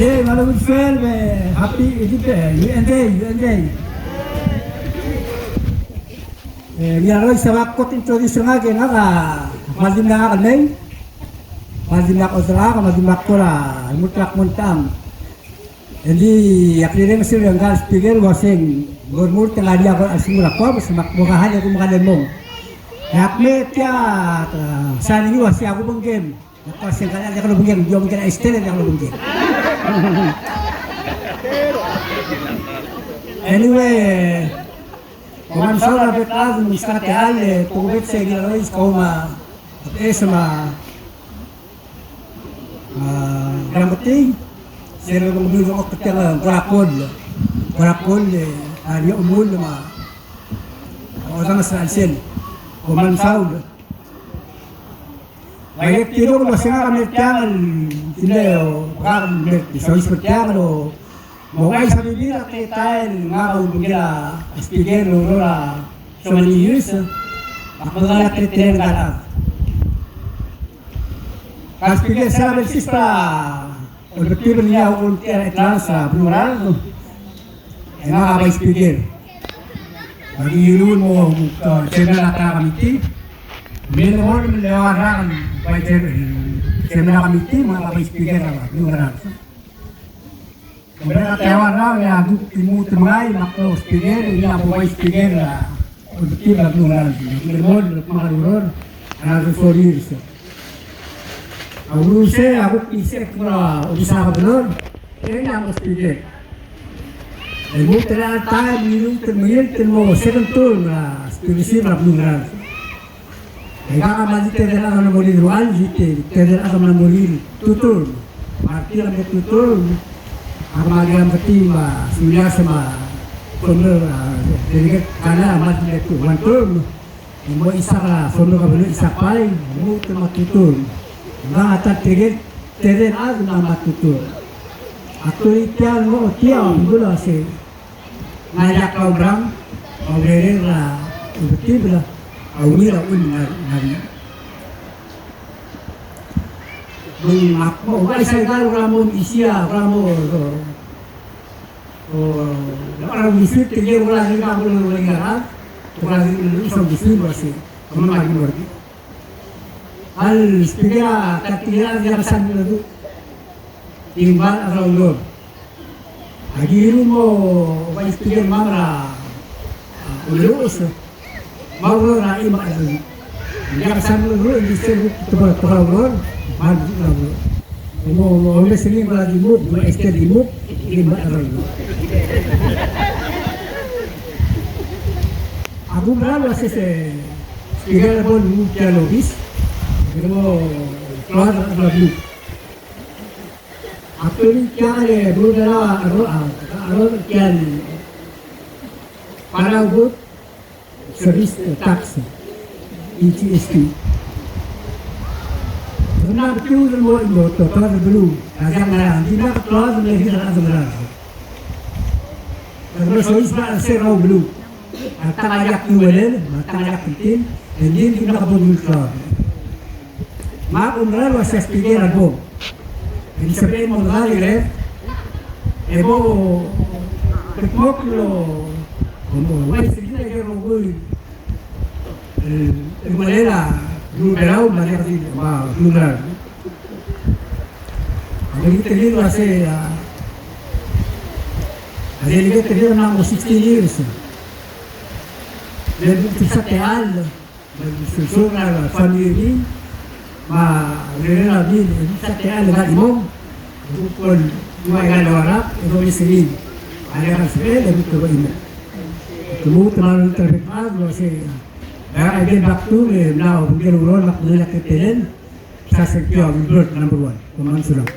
Hey, Malabud Fair, happy UND. Niyaro sa wakot introduce nga kaya nga madim na nga kanay. Madim na ako sa ka, madim ako na mutlak muntang. Hindi yaklirin sila yung gas speaker wasing gurmur tengah dia ako asimula ko mas makmukahan ako makalimong. Yakme kya sa ninyo wasi ako bang game. Kasi kaya ako bang game, yung kaya istele ako bang game. Anyway, kung sa na betado ng skateal tubit sa gilarois ko sama gramuting sila ng bilo ko katela kurakol ali umul o sa nasalsin kung saud ay tiro ko masaya kami tiyangan hindi o bakang sa ispatiyangan o mawai sa bibira kay tayo nga kung bigla speaker lura so many years ako nga natin galang kasi speaker sa belsis pa objektibo niya kung kaya itlan sa plural ay mga kabay speaker mag-iulun mo sila nakakamiti meron mo naman lewaran sila nakamiti mga kabay speaker na plural Kemudian tewan raw ya timu temai makro speaker ini apa voice speaker lah betul lah plural kemudian mengalur ada sorry aku aku isek pula bisa benar ini yang speaker ibu ternyata minum termo serentul lah speaker lah plural jika masih tidak akan boleh rual jite tidak akan boleh tutur arti yang tutur ako magiging katima, suya sama sono delikat kana amat itu one term mo isa ka sono ka bulu isa pay mo ito matutur nga atat teren ag na matutur aktualitiyan mo tiyaw gula si ngayak ka obrang obrere na ubutibla awira nari Nung ako, wala isa gano'n ramon isya, ramon parang bisip, tigil wala rin ako ng walang harap wala rin isang bisip kasi kung maging wargi al speaker katilan niya kasan nila doon timbal around Lord agirin mo wala speaker mamra ulos mawala na ima doon niya kasan nila doon hindi sila tukar Lord mau sini lagi muk, mau estir di muk, ini orang. Aku berapa sih tiga pun muknya logis, kalau keluar lagi. Aku ni kaya berdoa aror kian para buat servis taksi, ICST. Karena betul semua itu total dulu, agak merah. Tidak keluar dari kita ada merah. Karena soal sebab serau dulu, tak ayak tulen, tak ayak penting, dan dia tidak kabur keluar. Mak umrah wasas pikir aku. Ini sebenarnya mulai ref, ebo ketmok lo, wes ini lagi rogoi, Malela. Belum berau banyak di plural. Jadi terlihat masih ada lagi terlihat nama 16 years. Dan bisa teal, susun family, lagi bisa teal dengan imam, bukan dua yang orang itu miskin. Ada kan sebelum itu ini. Temu teman terdekat masih. Kaya again back to now, bigyan uron, makdula kitinin, sa secure, number 1, kumansulang.